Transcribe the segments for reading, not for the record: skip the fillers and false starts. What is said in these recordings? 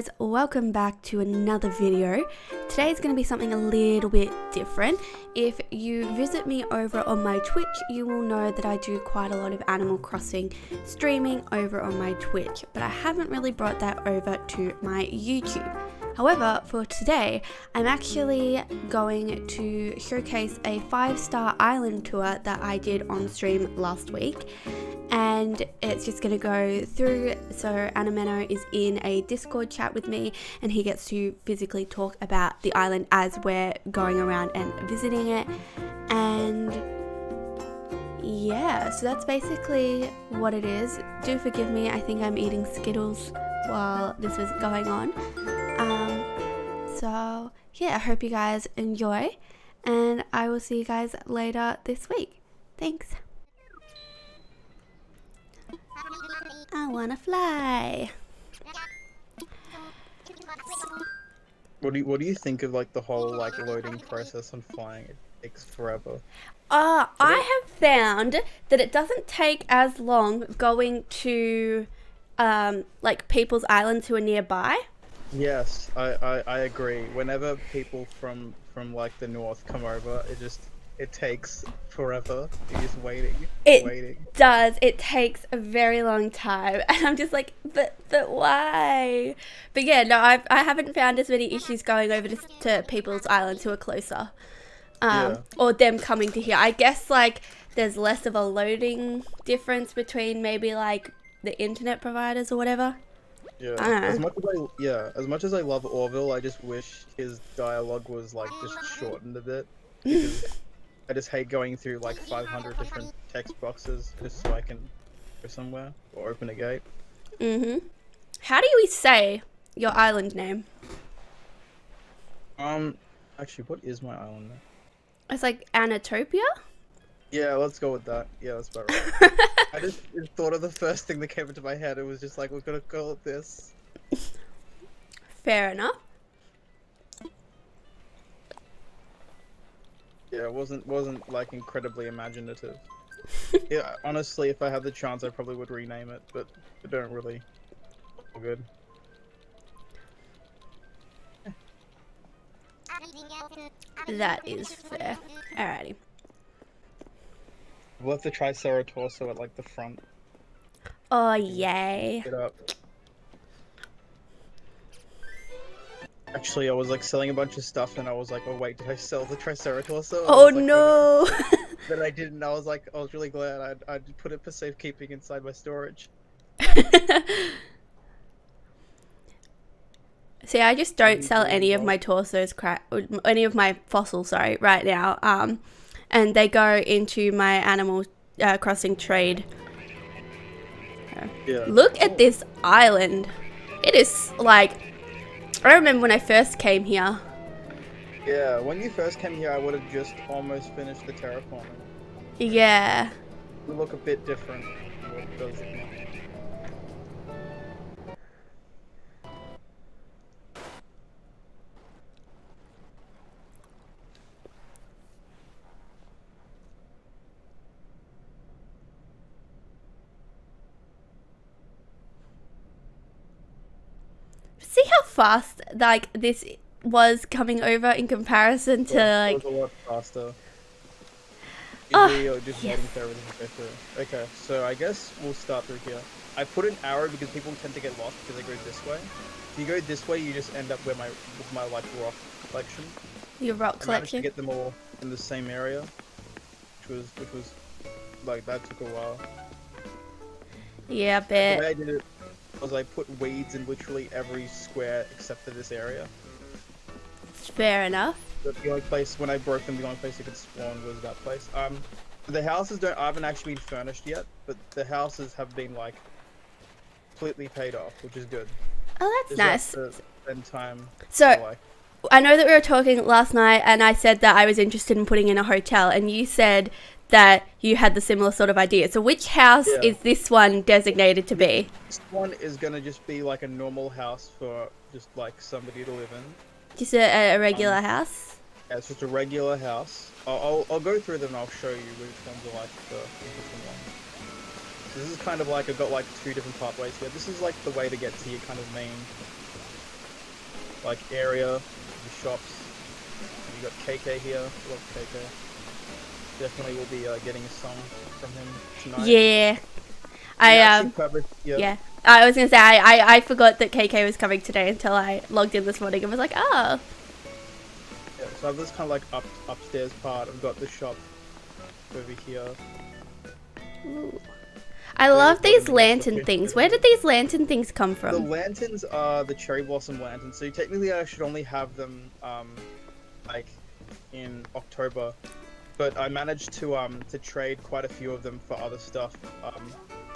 guys, welcome back to another video. Today is going to be something a little bit different. If you visit me over on my Twitch, you will know that I do quite a lot of Animal Crossing streaming over on my Twitch, but I haven't really brought that over to my YouTube. However, for today, I'm actually going to showcase a 5-star island tour that I did on stream last week. And it's just going to go through, so Animeno is in a Discord chat with me and he gets to physically talk about the island as we're going around and visiting it. And yeah, so that's basically what it is. Do forgive me, I think I'm eating Skittles while this was going on. So yeah, I hope you guys enjoy and I will see you guys later this week. Thanks. I wanna fly. What do you think of like the whole like loading process on flying? It takes forever. I have found that it doesn't take as long going to like people's islands who are nearby. Yes, I agree. Whenever people from like the north come over, it takes forever. You're just waiting. It does. It takes a very long time, and I'm just like, but why? But yeah, no, I haven't found as many issues going over to people's islands who are closer, or them coming to here. I guess like there's less of a loading difference between maybe like the internet providers or whatever. Yeah. I don't know. As much as I love Orville, I just wish his dialogue was like just shortened a bit. Because I just hate going through like 500 different text boxes just so I can go somewhere or open a gate. How do we say your island name? Actually, what is my island name? It's like Anatopia? Yeah, let's go with that. Yeah, that's about right. I just thought of the first thing that came into my head. It was just like, we're gonna call it this. Fair enough. Yeah, it wasn't like incredibly imaginative. Yeah, honestly, if I had the chance, I probably would rename it, but I don't really. All good. That is fair. Alrighty. We'll have the Triceratops at like the front. Oh yay! Get up. Actually, I was like selling a bunch of stuff, and I was like, "Oh wait, did I sell the Triceratops?" Oh no! But I didn't. I was really glad I put it for safekeeping inside my storage. See, I just don't sell any of my any of my fossils, sorry, right now. And they go into my Animal Crossing trade. Yeah. Look at this island. It is like, I remember when I first came here. Yeah, when you first came here, I would have just almost finished the terraforming. Yeah. It look a bit different. It does look now. See how fast like this was coming over in comparison to like. It was a lot faster. Just waiting for everything to go through. Okay, so I guess we'll start through here. I put an arrow because people tend to get lost because they go this way. If you go this way, you just end up with my like rock collection. Your rock collection. I managed to get them all in the same area, which was like that took a while. Yeah, I bet. The way I did it was I put weeds in literally every square except for this area. Fair enough. The only place, when I broke them, the only place it could spawn was that place. The houses haven't actually been furnished yet, but the houses have been like completely paid off, which is good. Oh, that's nice. To spend time. So, I know that we were talking last night, and I said that I was interested in putting in a hotel, and you said that you had the similar sort of idea. So, which house is this one designated to be? This one is gonna just be like a normal house for just like somebody to live in. Just a regular house? Yeah, it's just a regular house. I'll go through them and I'll show you which ones are like the different ones. So this is kind of like, I've got like 2 different pathways here. This is like the way to get to your kind of main like area, the shops. And you got KK here. Love KK. Definitely will be getting a song from him tonight. Yeah. Yeah. Yeah. I was gonna say I forgot that KK was coming today until I logged in this morning and was like, oh. Yeah, so I have this kind of like upstairs part. I've got the shop over here. Ooh. I love these lantern things. Where did these lantern things come from? The lanterns are the cherry blossom lanterns. So technically, I should only have them like in October, but I managed to trade quite a few of them for other stuff.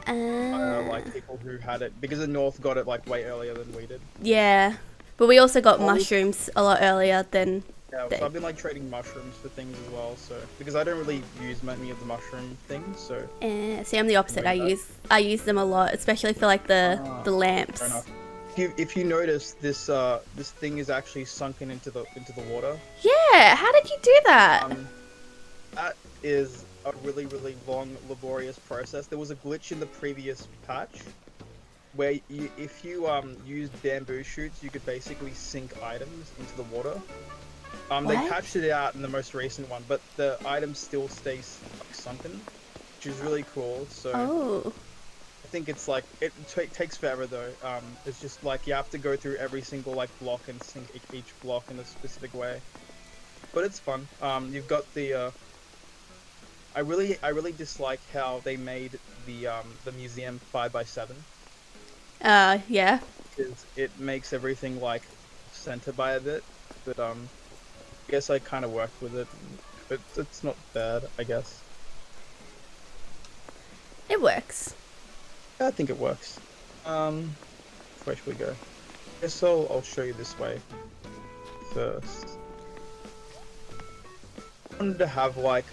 Like people who had it because the North got it like way earlier than we did. Yeah, but we also got mushrooms a lot earlier than. Yeah, so I've been like trading mushrooms for things as well. So because I don't really use many of the mushroom things, so. See, I'm the opposite. I use them a lot, especially for like the lamps. Fair enough. If you notice, this this thing is actually sunken into the water. Yeah, how did you do that? That is a really long, laborious process. There was a glitch in the previous patch where if you used bamboo shoots, you could basically sink items into the water. They patched it out in the most recent one, but the items still stay like, sunken, which is really cool. So I think it's like it takes forever though. It's just like you have to go through every single like block and sink each block in a specific way. But it's fun. You've got the I really dislike how they made the museum 5x7. Yeah. Because it makes everything like center by a bit, but I guess I kind of worked with it. But it's not bad, I guess. It works. I think it works. Where should we go? I guess I'll show you this way first. I wanted to have like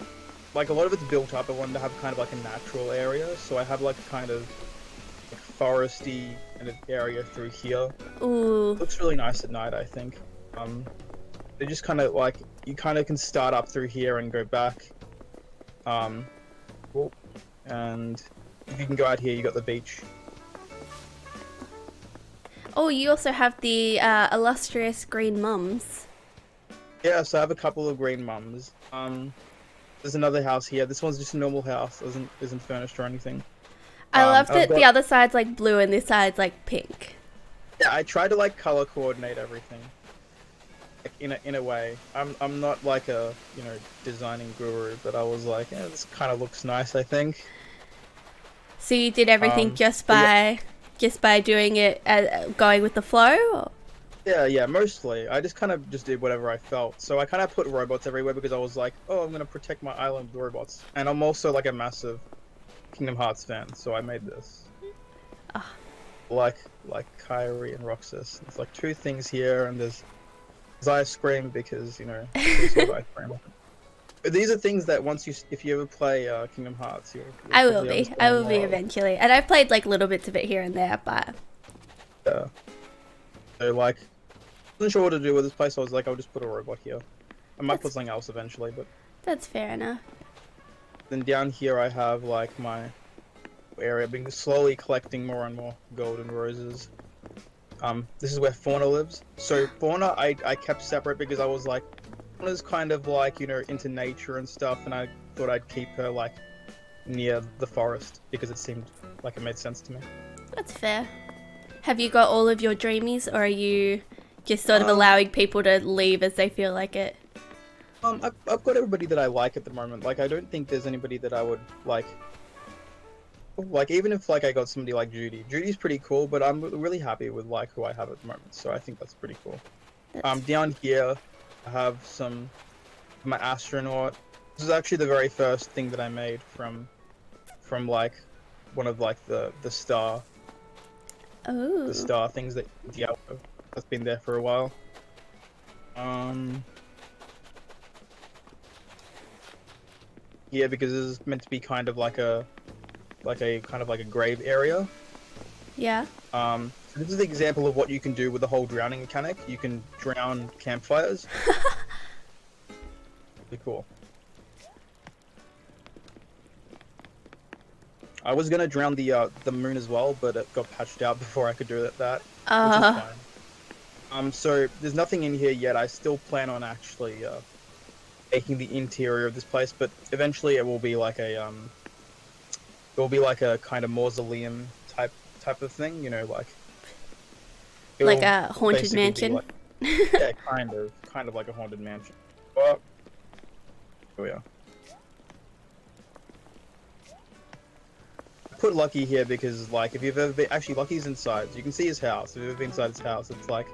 a lot of it's built up. I wanted to have kind of like a natural area, so I have like kind of like foresty kind of area through here. Ooh. It looks really nice at night, I think. They just kind of like you kind of can start up through here and go back. And if you can go out here, you got the beach. Oh, you also have the illustrious green mums. Yeah, so I have a couple of green mums. There's another house here. This one's just a normal house. Isn't furnished or anything. I love that the other side's like blue and this side's like pink. Yeah, I try to like color coordinate everything. Like, in a way. I'm not like a designing guru, but I was like, yeah, this kind of looks nice. I think. So you did everything just by doing it, going with the flow? Or? Yeah, mostly. I just kind of did whatever I felt. So I kind of put robots everywhere because I was like, oh, I'm going to protect my island with robots. And I'm also like a massive Kingdom Hearts fan, so I made this. Like Kyrie and Roxas. There's like two things here, and there's ice cream because, there's ice cream. But these are things that if you ever play Kingdom Hearts, I will be eventually. And I've played like little bits of it here and there, but... Yeah. So like, I wasn't sure what to do with this place. I was like, I'll just put a robot here. I might put something else eventually, but... That's fair enough. Then down here I have like my area, being slowly collecting more and more golden roses. This is where Fauna lives. So Fauna I kept separate because I was like, Fauna's kind of like, into nature and stuff, and I thought I'd keep her like near the forest because it seemed like it made sense to me. That's fair. Have you got all of your dreamies, or are you just sort of allowing people to leave as they feel like it? I've got everybody that I like at the moment. Like, I don't think there's anybody that I would like even if like I got somebody like Judy. Judy's pretty cool, but I'm really happy with like who I have at the moment. So I think that's pretty cool. Down here, I have my astronaut. This is actually the very first thing that I made from like one of like the star. Oh. The star things that Diablo has been there for a while. Yeah, because this is meant to be kind of like a grave area. Yeah. So this is the example of what you can do with the whole drowning mechanic. You can drown campfires. Pretty cool. I was gonna drown the moon as well, but it got patched out before I could do that. Which is So there's nothing in here yet. I still plan on actually making the interior of this place, but eventually it will be like a it will be like a kind of mausoleum type of thing, you know, like it Like will a haunted basically be mansion. like, yeah, kind of like a haunted mansion. Well, here we are. I put Lucky here because, like, if you've ever been, actually Lucky's inside, so you can see his house. If you've ever been inside his house, it's like,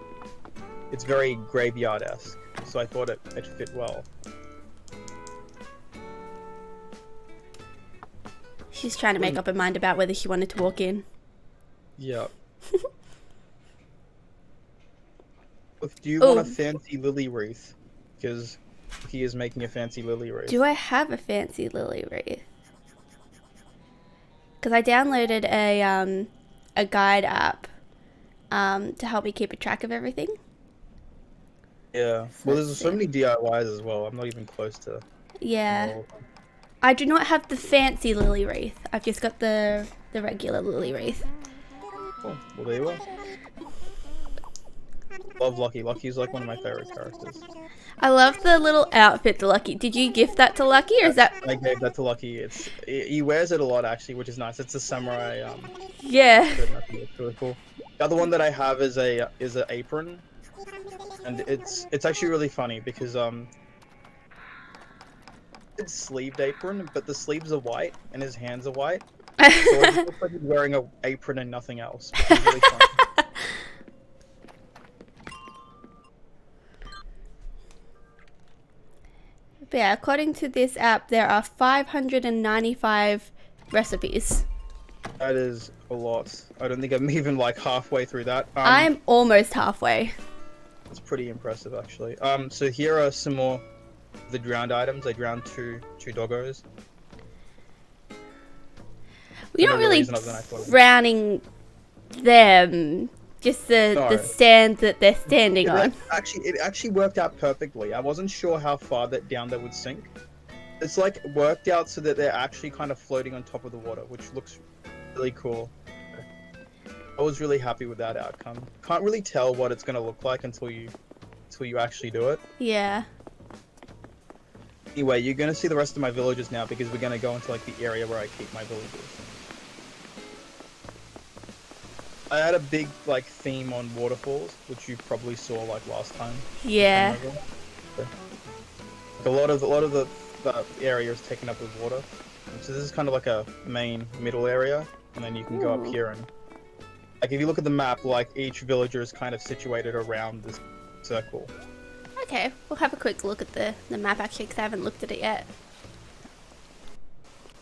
it's very graveyard-esque, so I thought it fit well. She's trying to make up her mind about whether she wanted to walk in. Yeah. Do you want a fancy lily wreath? Because he is making a fancy lily wreath. Do I have a fancy lily wreath? Because I downloaded a guide app to help me keep a track of everything. Yeah. Well, there's so many DIYs as well. I'm not even close to. Yeah. I do not have the fancy lily wreath. I've just got the regular lily wreath. Oh, well, there you are. Love Lucky. Lucky's like one of my favorite characters. I love the little outfit to Lucky. Did you gift that to Lucky, or is that? I gave that to Lucky. He wears it a lot actually, which is nice. It's a samurai. Yeah. It's really cool. The other one that I have is an apron, and it's actually really funny because it's sleeved apron, but the sleeves are white and his hands are white, so it looks like he's wearing an apron and nothing else. Which is really funny. But yeah, according to this app, there are 595 recipes. That is a lot. I don't think I'm even like halfway through that. I'm almost halfway. It's pretty impressive actually. So here are some more of the drowned items. I drowned two doggos. You're not really drowning them. Just the stand that they're standing on. It actually worked out perfectly. I wasn't sure how far down they would sink. It's like worked out so that they're actually kind of floating on top of the water, which looks really cool. I was really happy with that outcome. Can't really tell what it's gonna look like until you actually do it. Yeah. Anyway, you're gonna see the rest of my villages now because we're gonna go into like the area where I keep my villages. I had a big like theme on waterfalls, which you probably saw like last time. Yeah. A lot of the area is taken up with water, so this is kind of like a main middle area, and then you can go up here and like if you look at the map, like each villager is kind of situated around this circle. Okay, we'll have a quick look at the map actually because I haven't looked at it yet.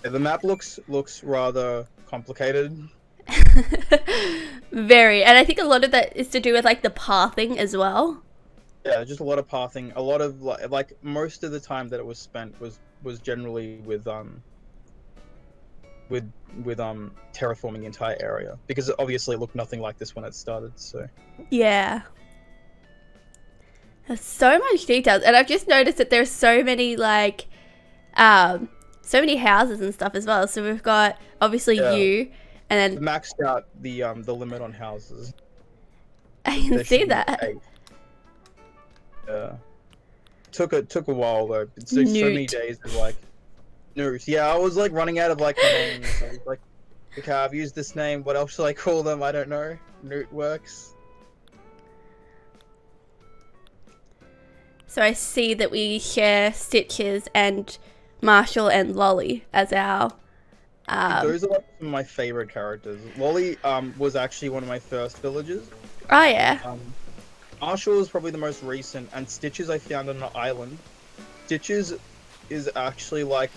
Yeah, the map looks rather complicated. Very, and I think a lot of that is to do with like the pathing as well. Yeah, just a lot of pathing. A lot of like most of the time that it was spent was generally with terraforming the entire area because obviously it looked nothing like this when it started. So yeah, there's so much details, and I've just noticed that there's so many like so many houses and stuff as well. So we've got obviously you. And then maxed out the limit on houses. I can see that. 8. Yeah. Took a while though. It's so many days of like news. Yeah, I was like running out of like names. I was like, okay, I've used this name. What else should I call them? I don't know. Newt works. So I see that we share Stitches and Marshall and Lolly as our. Those are like some of my favorite characters. Lolly was actually one of my first villagers. Oh yeah. Marshall is probably the most recent, and Stitches I found on an island. Stitches is actually like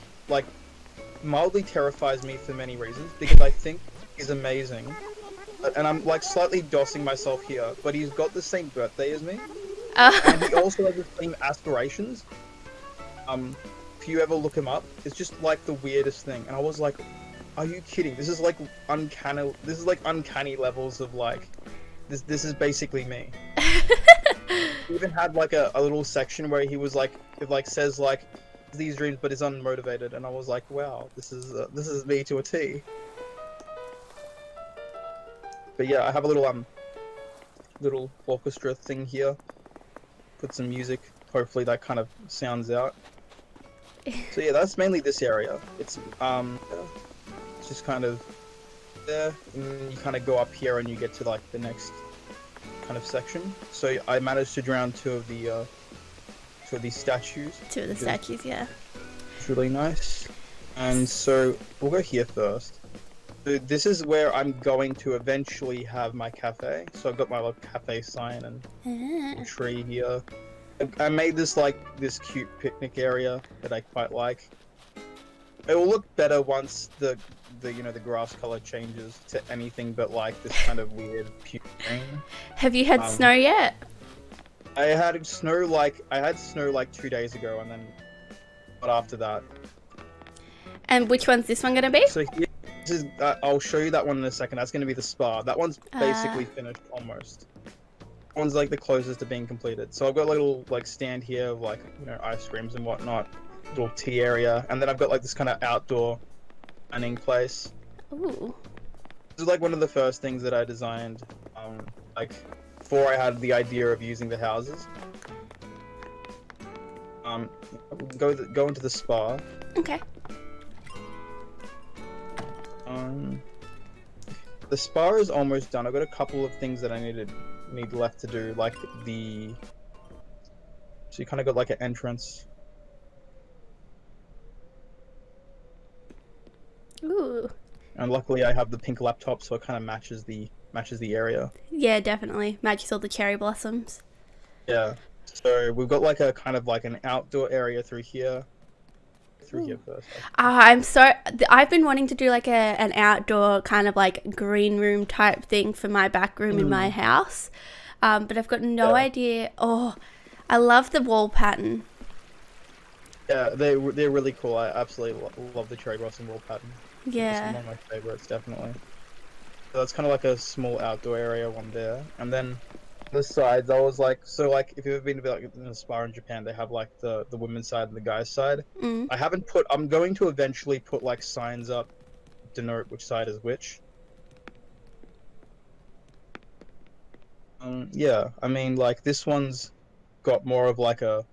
mildly terrifies me for many reasons because I think he's amazing, and I'm like slightly dossing myself here, but he's got the same birthday as me, and he also has the same aspirations. If you ever look him up, it's just like the weirdest thing, and I was like, are you kidding? This is like uncanny. This is like uncanny levels of like, this is basically me. He even had like a little section where he was like, it like says like these dreams, but is unmotivated, and I was like, wow, this is me to a T. But yeah, I have a little little orchestra thing here. Put some music. Hopefully that kind of sounds out. So yeah, that's mainly this area. It's just kind of there, and then you kind of go up here and you get to like the next kind of section. So I managed to drown two of these statues. Two of the statues, yeah. It's really nice. And so we'll go here first. So this is where I'm going to eventually have my cafe. So I've got my little cafe sign and little tree here. I made this this cute picnic area that I quite like. It will look better once the grass color changes to anything but like this kind of weird puke green. Have you had snow yet? I had snow like 2 days ago, and then but after that. And which one's this one gonna be? So here, this is I'll show you that one in a second. That's gonna be the spa. That one's basically finished almost. That one's like the closest to being completed. So I've got a little like stand here of like ice creams and whatnot, little tea area, and then I've got like this kind of outdoor dining place. Ooh. This is like one of the first things that I designed, like before I had the idea of using the houses. Go into the spa. Okay. The spa is almost done. I've got a couple of things that I need left to do, like so you kind of got like an entrance. Ooh. And luckily I have the pink laptop, so it kind of matches the area. Yeah, definitely matches all the cherry blossoms. Yeah. So we've got like a kind of like an outdoor area through here. Through here first. I've been wanting to do like an outdoor kind of like green room type thing for my back room in my house, but I've got no idea. Oh, I love the wall pattern. Yeah, they're really cool. I absolutely love the cherry blossom wall pattern. Yeah. It's one of my favorites, definitely. So that's kind of like a small outdoor area, one there, and then the sides. I was like, so like if you've ever been to like in a spa in Japan, they have like the women's side and the guys' side. I haven't put. I'm going to eventually put like signs up, to denote which side is which. Yeah, I mean like this one's got more of like a.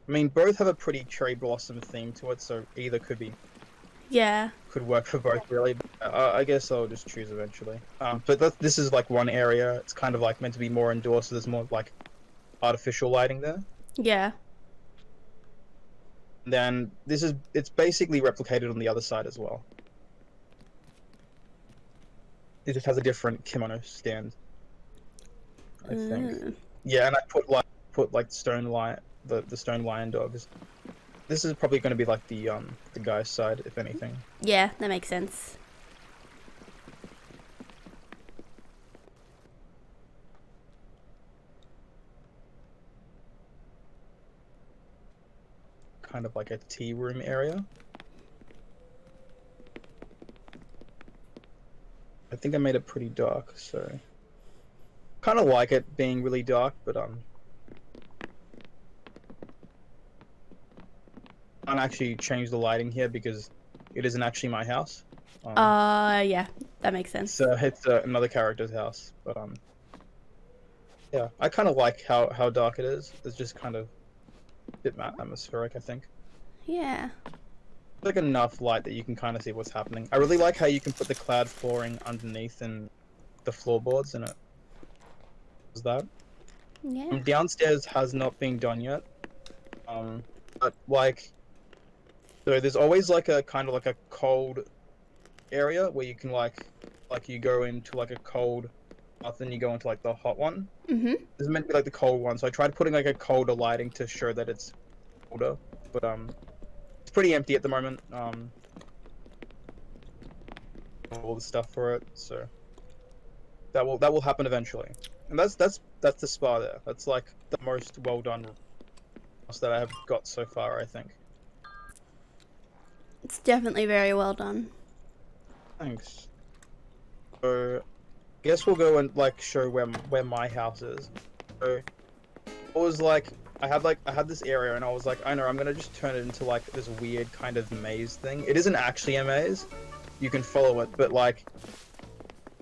I mean, both have a pretty cherry blossom theme to it, so either could be. Yeah. Could work for both, really. I guess I'll just choose eventually. But this is like one area. It's kind of like meant to be more indoors, so there's more like artificial lighting there. Yeah. And then it's basically replicated on the other side as well. It just has a different kimono stand, I think. Yeah, and I put like stone lion, the stone lion dogs. This is probably going to be like the guy's side, if anything. Yeah, that makes sense. Kind of like a tea room area. I think I made it pretty dark, so kind of like it being really dark, but can't actually change the lighting here because it isn't actually my house. Yeah, that makes sense. So it's another character's house, but yeah, I kind of like how dark it is. It's just kind of a bit atmospheric, I think. Yeah. Like enough light that you can kind of see what's happening. I really like how you can put the cloud flooring underneath and the floorboards in it. Is that? Yeah. Downstairs has not been done yet. But like. So there's always like a kind of like a cold area where you can like you go into like a cold bath and you go into like the hot one. This is meant to be like the cold one, so I tried putting like a colder lighting to show that it's colder, but it's pretty empty at the moment. All the stuff for it, so that will happen eventually. And that's the spa there. That's like the most well done house that I have got so far, I think. It's definitely very well done. Thanks. So, I guess we'll go and like show where my house is. So, I was like, I had this area, and I was like, I know, I'm gonna just turn it into like this weird kind of maze thing. It isn't actually a maze. You can follow it, but like,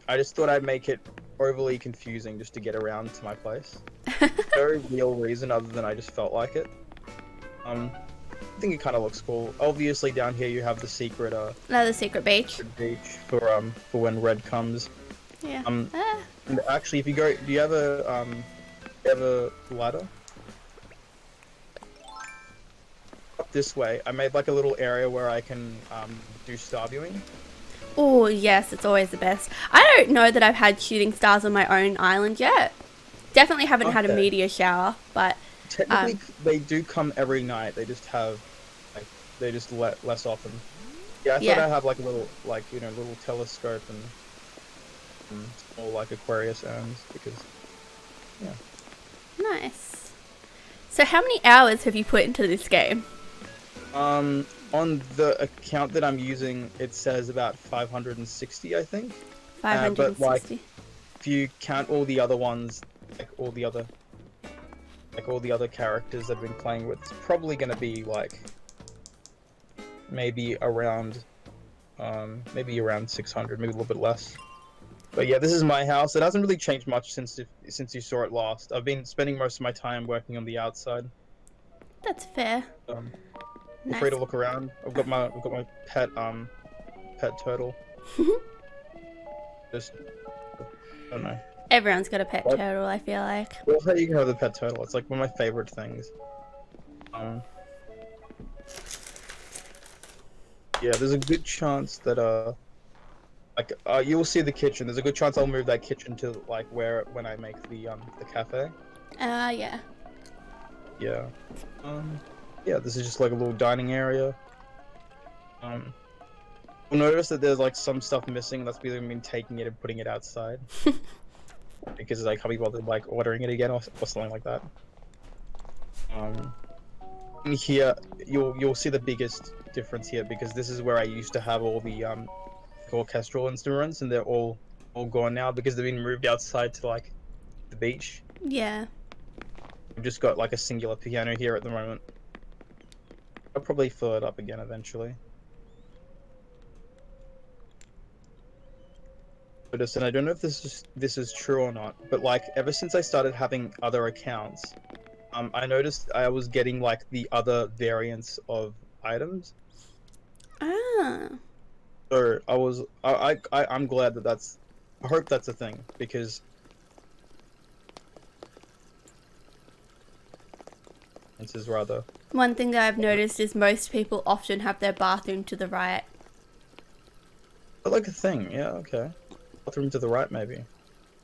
I just thought I'd make it overly confusing just to get around to my place. No real reason other than I just felt like it. I think it kind of looks cool. Obviously, down here you have the secret Another secret beach. for when red comes. Yeah. And actually, if you go, do you have a ladder? Up this way, I made like a little area where I can do star viewing. Oh yes, it's always the best. I don't know that I've had shooting stars on my own island yet. Definitely haven't had a meteor shower, but technically they do come every night. They just have they just let less often. Yeah, I thought I'd have like a little little telescope and small like Aquarius urns because Nice. So how many hours have you put into this game? On the account that I'm using, it says about 560, I think. 560. But like, if you count all the other ones, like all the other characters I've been playing with, it's probably gonna be like maybe around 600, maybe a little bit less. But yeah, this is my house. It hasn't really changed much since you saw it last. I've been spending most of my time working on the outside. That's fair. Feel free to look around. I've got my pet turtle. Just I don't know. Everyone's got a pet turtle, I feel like. Well, how you can have the pet turtle. It's like one of my favorite things. Yeah, there's a good chance that you'll see the kitchen. There's a good chance I'll move that kitchen to like when I make the cafe. Yeah. Yeah. Yeah, this is just like a little dining area. You'll notice that there's like some stuff missing. That's because I've been taking it and putting it outside. Because I can't be bothered like ordering it again or something like that. In here, you'll see the biggest difference here because this is where I used to have all the orchestral instruments, and they're all gone now because they've been moved outside to like the beach. Yeah. I've just got like a singular piano here at the moment. I'll probably fill it up again eventually. But I don't know if this is true or not, but like ever since I started having other accounts, I noticed I was getting like the other variants of items. Ah. So I'm glad that I hope that's a thing because this is rather. One thing that I've noticed is most people often have their bathroom to the right. Like a thing, yeah, okay. Bathroom to the right, maybe.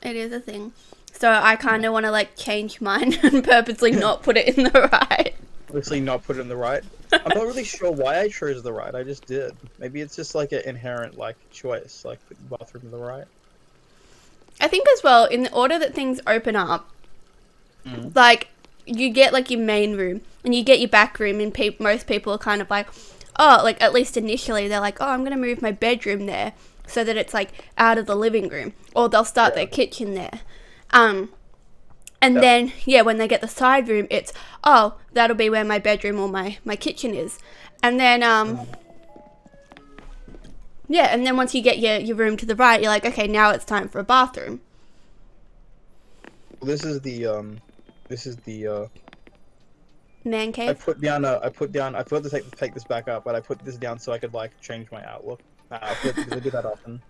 It is a thing. So I kind of want to like change mine and purposely not put it in the right. Obviously not put it in the right. I'm not really sure why I chose the right. I just did. Maybe it's just like an inherent like choice, like put the bathroom to the right. I think as well, in the order that things open up, like you get like your main room and you get your back room, and most people are kind of like, oh, like at least initially they're like, oh, I'm gonna move my bedroom there so that it's like out of the living room, or they'll start their kitchen there. And then, when they get the side room, it's, oh, that'll be where my bedroom or my kitchen is. And then, and then once you get your room to the right, you're like, okay, now it's time for a bathroom. This is the man cave? I forgot to take this back up, but I put this down so I could like change my outlook. I do that often.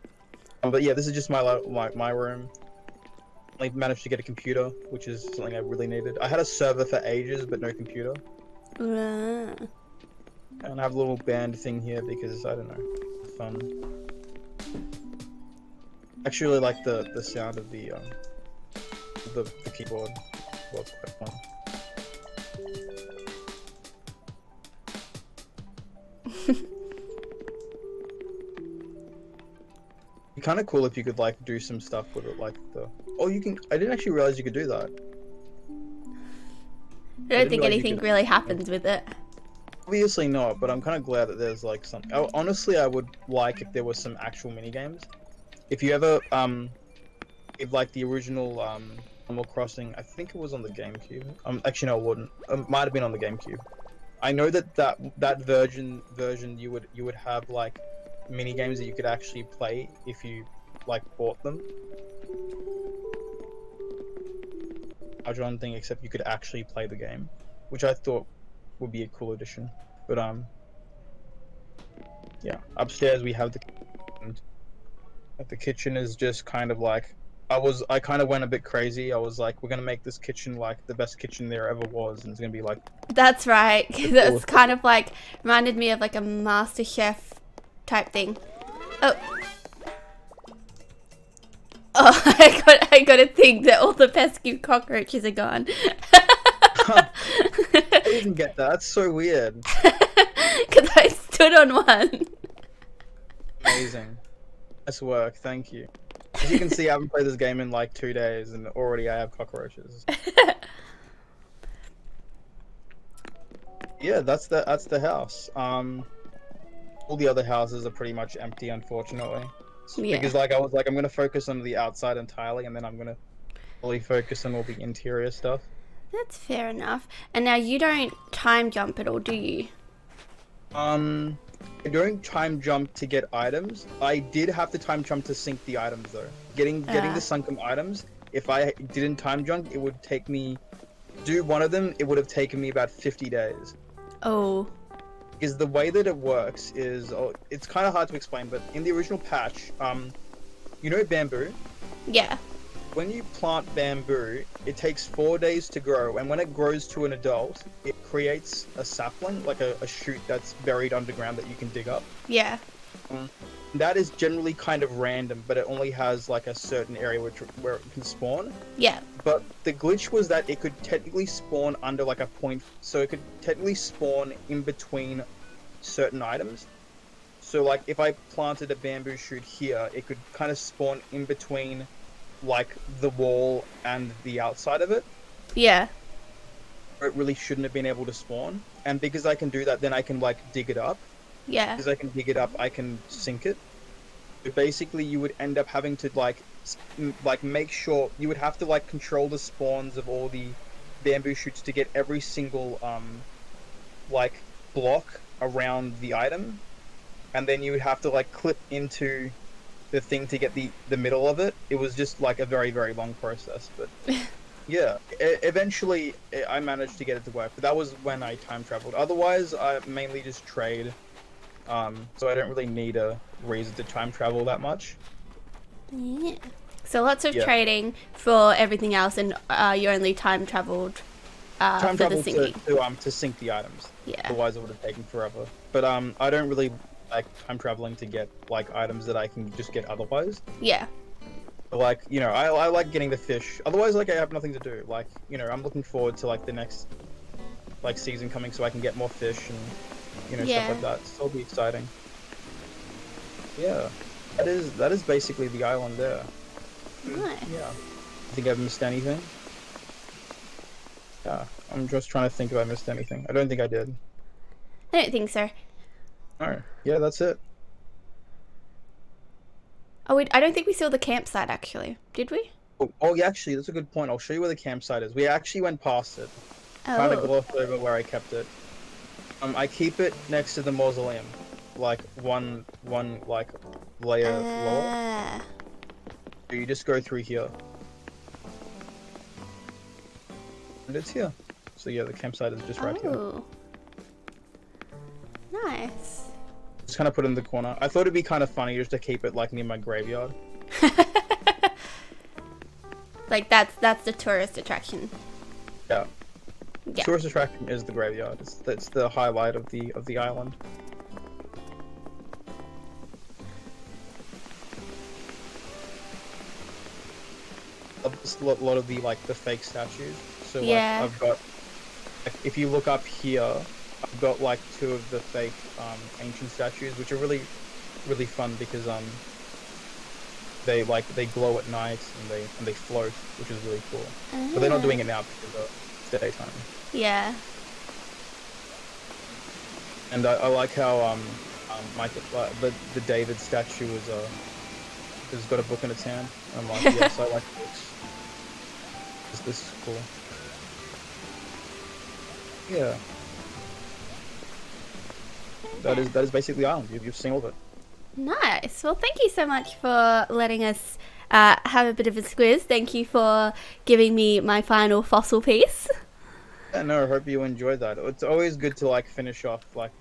But yeah, this is just my room. I managed to get a computer, which is something I really needed. I had a server for ages, but no computer. And I have a little band thing here because, I don't know, fun. I actually really like the sound of the keyboard. Well, it's quite fun. It'd be kind of cool if you could like do some stuff with it, like you can. I didn't actually realize you could do that. I don't think anything really happens with it. Obviously not, but I'm kind of glad that there's like some. Honestly, I would like if there was some actual mini games. If you ever if like the original Animal Crossing, I think it was on the GameCube. Actually no, it wouldn't. It might have been on the GameCube. I know that version you would have like mini games that you could actually play if you like bought them. on thing, except you could actually play the game, which I thought would be a cool addition. But yeah, upstairs we have the kitchen. The kitchen is just kind of like I kind of went a bit crazy. I was like, we're gonna make this kitchen like the best kitchen there ever was, and it's gonna be like. That's right. That's kind of like reminded me of like a Master Chef type thing. Oh. Oh, I got to think that all the pesky cockroaches are gone. I didn't get that. That's so weird. Because I stood on one. Amazing. Nice work. Thank you. As you can see, I haven't played this game in like 2 days, and already I have cockroaches. Yeah, that's the house. All the other houses are pretty much empty, unfortunately. Yeah. Because like I was like, I'm gonna focus on the outside entirely, and then I'm gonna fully focus on all the interior stuff. That's fair enough. And now you don't time jump at all, do you? I don't time jump to get items. I did have to time jump to sync the items though. Getting the sunken items, if I didn't time jump, it would take me do one of them, it would have taken me about 50 days. Oh. Because the way that it works is, it's kind of hard to explain, but in the original patch, you know bamboo? Yeah. When you plant bamboo, it takes 4 days to grow, and when it grows to an adult, it creates a sapling, like a shoot that's buried underground that you can dig up. Yeah. That is generally kind of random, but it only has like a certain area where it can spawn. Yeah. But the glitch was that it could technically spawn under like a point, so it could technically spawn in between certain items. So like if I planted a bamboo shoot here, it could kind of spawn in between like the wall and the outside of it. Yeah. Where it really shouldn't have been able to spawn. And because I can do that, then I can like dig it up. Yeah. Because I can dig it up, I can sink it. But basically, you would end up having to like make sure you would have to like control the spawns of all the bamboo shoots to get every single like block around the item, and then you would have to like clip into the thing to get the middle of it. It was just like a very, very long process, but yeah, eventually I managed to get it to work. But that was when I time traveled. Otherwise, I mainly just trade. So I don't really need a reason to time travel that much. Yeah. So lots of trading for everything else, and you only time traveled for the sinking. To sync the items. Yeah. Otherwise, it would have taken forever. But I don't really like time traveling to get like items that I can just get otherwise. Yeah. Like, you know, I like getting the fish. Otherwise, like, I have nothing to do. Like, you know, I'm looking forward to like the next like season coming so I can get more fish and stuff like that. So it'll be exciting. Yeah, that is basically the island there. Nice. Yeah. I think I've missed anything. Yeah, I'm just trying to think if I missed anything. I don't think I did. I don't think so. Alright, yeah, that's it. Oh, I don't think we saw the campsite actually. Did we? Oh, yeah, actually, that's a good point. I'll show you where the campsite is. We actually went past it. Kind of glossed over where I kept it. I keep it next to the mausoleum, like one like layer lower. So you just go through here, and it's here. So yeah, the campsite is just right here. Nice. Just kind of put it in the corner. I thought it'd be kind of funny just to keep it like near my graveyard. Like that's the tourist attraction. Yeah. Yeah. Tourist attraction is the graveyard. It's the highlight of the island. A lot of the like the fake statues. So like I've got, like, if you look up here, I've got like 2 of the fake ancient statues, which are really, really fun because they glow at night and they float, which is really cool. But they're not doing it now because it's daytime. Yeah. And I like how the David statue has got a book in its hand. I'm like, yes, I like books. This is cool. Yeah. That is basically the island. You've seen all of it. Nice. Well, thank you so much for letting us have a bit of a squiz. Thank you for giving me my final fossil piece. Yeah, no, I hope you enjoyed that. It's always good to like finish off like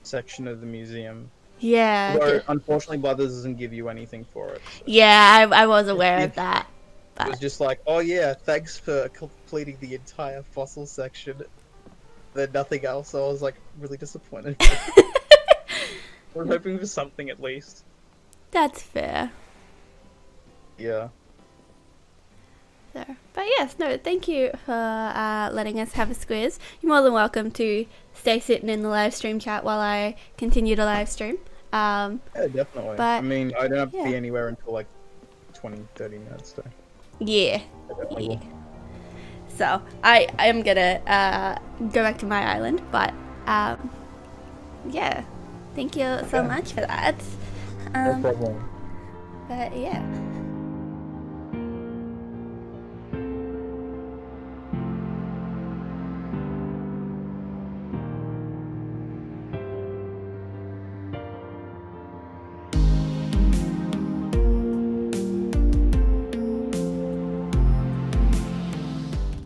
section of the museum. Yeah. Although, unfortunately, Brothers doesn't give you anything for it. So. Yeah, I was aware of that. It was just like, oh yeah, thanks for completing the entire fossil section. Then nothing else. So I was like really disappointed. We're hoping for something at least. That's fair. Yeah. So, but yes, no, thank you for letting us have a squiz. You're more than welcome to stay sitting in the live stream chat while I continue to live stream. Yeah, definitely. But, I mean, I don't have to yeah. be anywhere until like 20-30 minutes, so. Yeah. Yeah. So, I am gonna go back to my island, but yeah. Thank you so much for that. No problem. But yeah.